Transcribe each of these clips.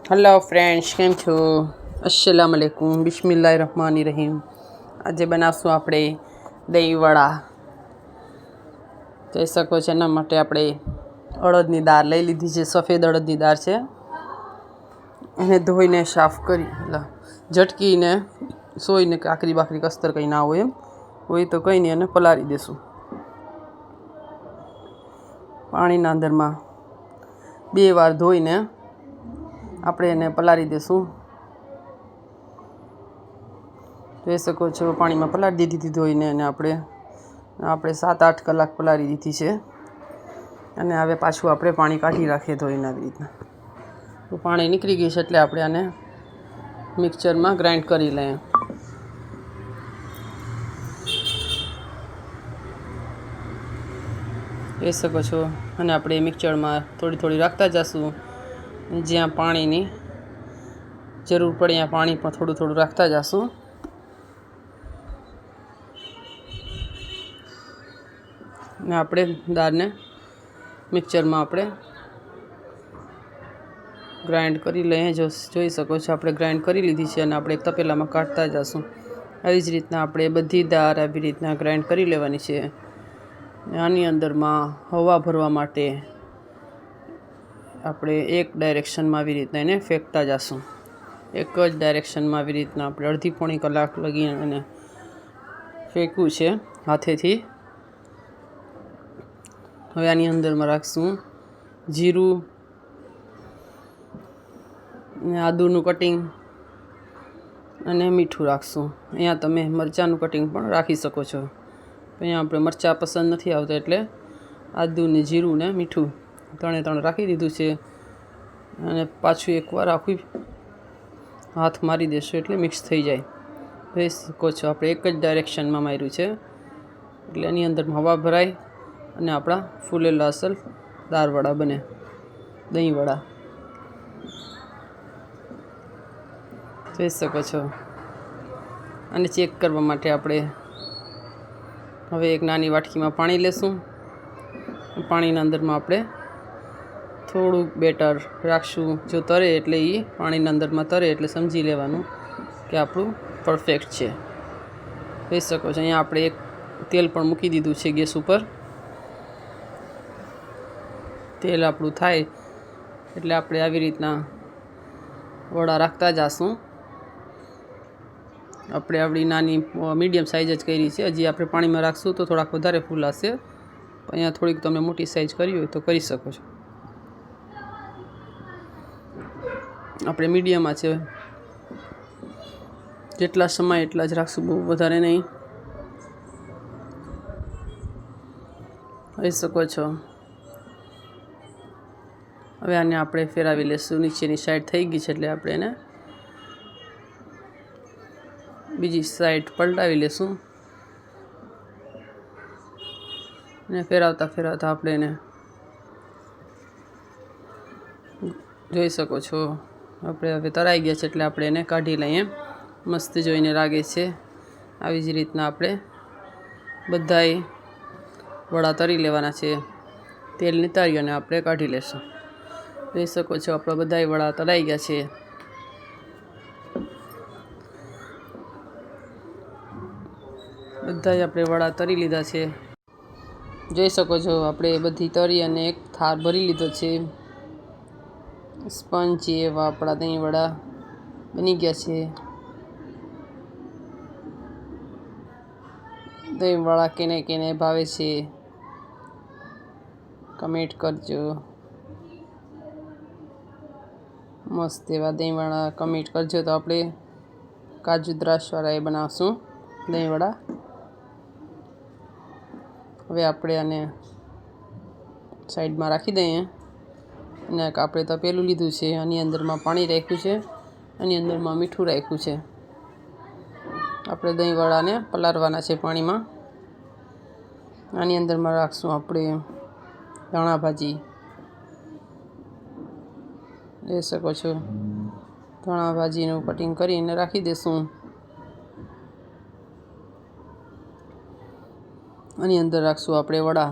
Hello friends, केम छो? अस्सलाम वालेकुम, बिस्मिल्लाहिर्रहमानिर्रहीम। आज बनावशुं આપણે દહીંવડા। જોઈ શકો છો એના માટે આપણે અડદની દાળ લઈ લીધી છે। સફેદ અડદની દાળ છે। એને ધોઈને સાફ કરી ઝટકીને સોઈને કાકરી બાકરી કસ્તર કંઈ ના હોય એમ હોય તો કંઈ નહીં, એને પલાળી દેશું પાણીના અંદરમાં 2 વાર ધોઈને આપણે એને પલાળી દેશું। જોઈ શકો છો પાણીમાં પલાળી દીધી હતી ધોઈને, અને આપણે 7-8 કલાક પલાળી દીધી છે। અને હવે પાછું આપણે પાણી કાઢી રાખીએ ધોઈને આવી રીતના। તો પાણી નીકળી ગયું છે એટલે આપણે આને મિક્સરમાં ગ્રાઇન્ડ કરી લઈએ। જોઈ શકો છો, અને આપણે મિક્સરમાં થોડી થોડી રાખતા જઈશું। જ્યાં પાણીની જરૂર પડે ત્યાં પાણી પણ થોડું થોડું રાખતા જઈશું। ને આપણે દાળને મિક્સરમાં આપણે ગ્રાઇન્ડ કરી લઈએ। જોઈ શકો છો આપણે ગ્રાઇન્ડ કરી લીધી છે, અને આપણે એક તપેલામાં કાઢતા જઈશું। આવી જ રીતના આપણે બધી દાળ આવી રીતના ગ્રાઇન્ડ કરી લેવાની છે। આની અંદરમાં હવા ભરવા માટે આપણે એક ડાયરેક્શનમાં આવી રીતના એને ફેંકતા જઈશું। એક જ ડાયરેક્શનમાં આવી રીતના આપણે અડધી પોણી કલાક લગી એને ફેંકવું છે હાથેથી। હવે આની અંદરમાં રાખશું જીરું ને આદુનું કટિંગ અને મીઠું રાખશું। અહીંયા તમે મરચાંનું કટિંગ પણ રાખી શકો છો। અહીંયા આપણે મરચાં પસંદ નથી આવતા એટલે આદુ ને જીરું ને મીઠું ત્રણે રાખી દીધું છે। અને પાછું એકવાર આખું હાથ મારી દેશું એટલે મિક્સ થઈ જાય। જોઈ શકો છો આપણે એક જ ડાયરેક્શનમાં માર્યું છે એટલે એની અંદર હવા ભરાય અને આપણા ફૂલેલા અસલ દાળવડા બને, દહીંવડા। જોઈ શકો છો। અને ચેક કરવા માટે આપણે હવે એક નાની વાટકીમાં પાણી લેશું। પાણીના અંદરમાં આપણે થોડુંક બેટર રાખશું। જો તરે એટલે એ પાણીના અંદરમાં તરે એટલે સમજી લેવાનું કે આપણું પરફેક્ટ છે। જોઈ શકો છો અહીંયા આપણે એક તેલ પણ મૂકી દીધું છે ગેસ ઉપર। તેલ આપણું થાય એટલે આપણે આવી રીતના વડા રાખતા જઈશું। આપણે આપણી નાની મીડિયમ સાઇઝ જ કરી છે। હજી આપણે પાણીમાં રાખશું તો થોડાક વધારે ફૂલાશે। અહીંયા થોડીક તમે મોટી સાઇઝ કરી હોય તો કરી શકો છો। આપણે મીડિયમમાં છે, જેટલા સમય એટલા જ રાખશું, બહુ વધારે નહીં। જોઈ શકો છો। હવે આને આપણે ફેરવી લેશું। નીચેની સાઈડ થઈ ગઈ છે એટલે આપણે એને બીજી સાઈડ પલટાવી લેશું। અને ફેરવતા આપણે એને જોઈ શકો છો આપણે હવે તરાઈ ગયા છે એટલે આપણે એને કાઢી લઈએ। મસ્ત જોઈને લાગે છે। આવી જ રીતના આપણે બધાય વડા તરી લેવાના છે। તેલ નિતારી અને આપણે કાઢી લેશું। જોઈ શકો છો આપણા બધાય વડા તરાઈ ગયા છે। બધાય આપણે વડા તરી લીધા છે। જોઈ શકો છો આપણે બધી તરી અને એક થાળ ભરી લીધો છે। સ્પંજી એવા આપણા દહીંવડા બની ગયા છે। દહીંવડા કેને ભાવે છે કમેન્ટ કરજો। મસ્ત એવા દહીંવડા કમેન્ટ કરજો તો આપણે કાજુ દ્રાક્ષવાળા એ બનાવશું દહીંવડા। હવે આપણે આને સાઈડમાં રાખી દઈએ। અને આપણે તપેલું લીધું છે, આની અંદરમાં પાણી રાખ્યું છે, આની અંદરમાં મીઠું રાખ્યું છે। આપણે દહીંવડાને પલાળવાના છે પાણીમાં। આની અંદરમાં રાખશું આપણે ધાણા ભાજી। જોઈ શકો છો ધાણા ભાજીનું કટિંગ કરીને રાખી દઈશું। આની અંદર રાખશું આપણે વડા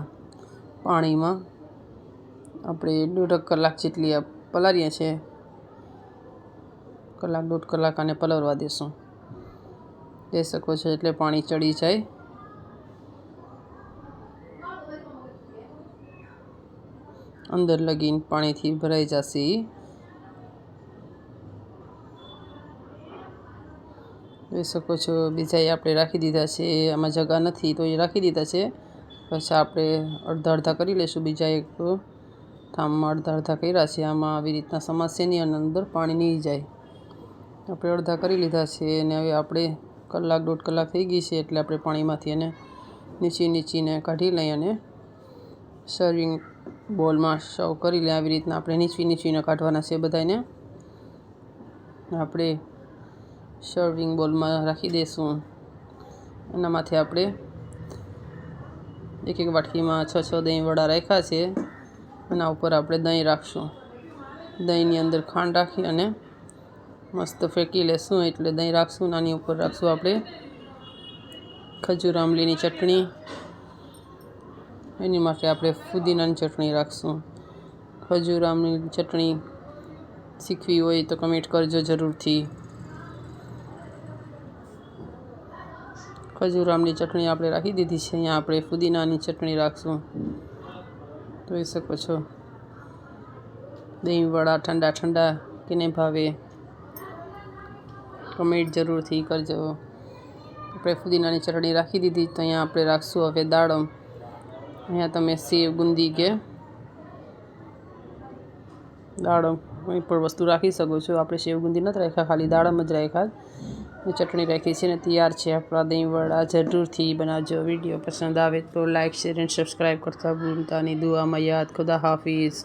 પાણીમાં। આપણે 1.5 કલાક જેટલી પલાળીએ છીએ। કલાક 1.5 કલાક આને પલળવા દેશું. જોઈ શકો છો એટલે પાણી ચડી જાય. અંદર લગીને પાણીથી ભરાઈ જશે. જોઈ શકો છો બીજા આપણે રાખી દીધા છે. આમાં જગા નથી તો એ રાખી દીધા છે. પછી આપણે અડધા કરી લઈશું. બીજા એક થામમાં અડધા કર્યા છે. આમાં આવી રીતના સમાશે નહીં અને અંદર પાણી નહીં જાય. આપણે અડધા કરી લીધા છે અને હવે આપણે કલાક 1.5 કલાક થઈ ગઈ છે એટલે આપણે પાણીમાંથી એને નીચીને કાઢી લઈએ અને સર્વિંગ બોલમાં સર્વ કરી લઈએ. આવી રીતના આપણે નીચવીને કાઢવાના છે બધાને. આપણે સર્વિંગ બોલમાં રાખી દઈશું. એનામાંથી આપણે એક વાટકીમાં 6 દહીં વડા રાખ્યા છે. એના ઉપર આપણે દહીં રાખશું. દહીંની અંદર ખાંડ રાખી અને મસ્ત ફેંકી લેશું. એટલે દહીં રાખશું. આની ઉપર રાખશું આપણે ખજૂર આમલીની ચટણી. એની માટે આપણે ફુદીનાની ચટણી રાખશું. ખજૂર આમલીની ચટણી શીખવી હોય તો કમેન્ટ કરજો જરૂરથી. ખજૂર આમલી ચટણી આપણે રાખી દીધી છે. અહીંયા આપણે ફુદીનાની ચટણી રાખશું. જોઈ શકો છો દહીં વડા ઠંડા કેને ભાવે કમેન્ટ જરૂરથી કરજો. આપણે ફુદીનાની ચટણી રાખી દીધી તો અહીંયા આપણે રાખશું હવે દાડમ. અહીંયા તમે સેવ ગુંદી કે દાડમ કોઈ પણ વસ્તુ રાખી શકો છો. આપણે સેવ ગુંદી નથી રાખ્યા, ખાલી દાડમ જ રાખ્યા. ચટણી રાખી છે ને તૈયાર છે આપણા દહીં વડા. જરૂરથી બનાવજો. વિડીયો પસંદ આવે તો લાઇક શેર અને સબસ્ક્રાઈબ કરતા ભૂલતા નહીં. દુઆમાં યાદ. ખુદા હાફિઝ.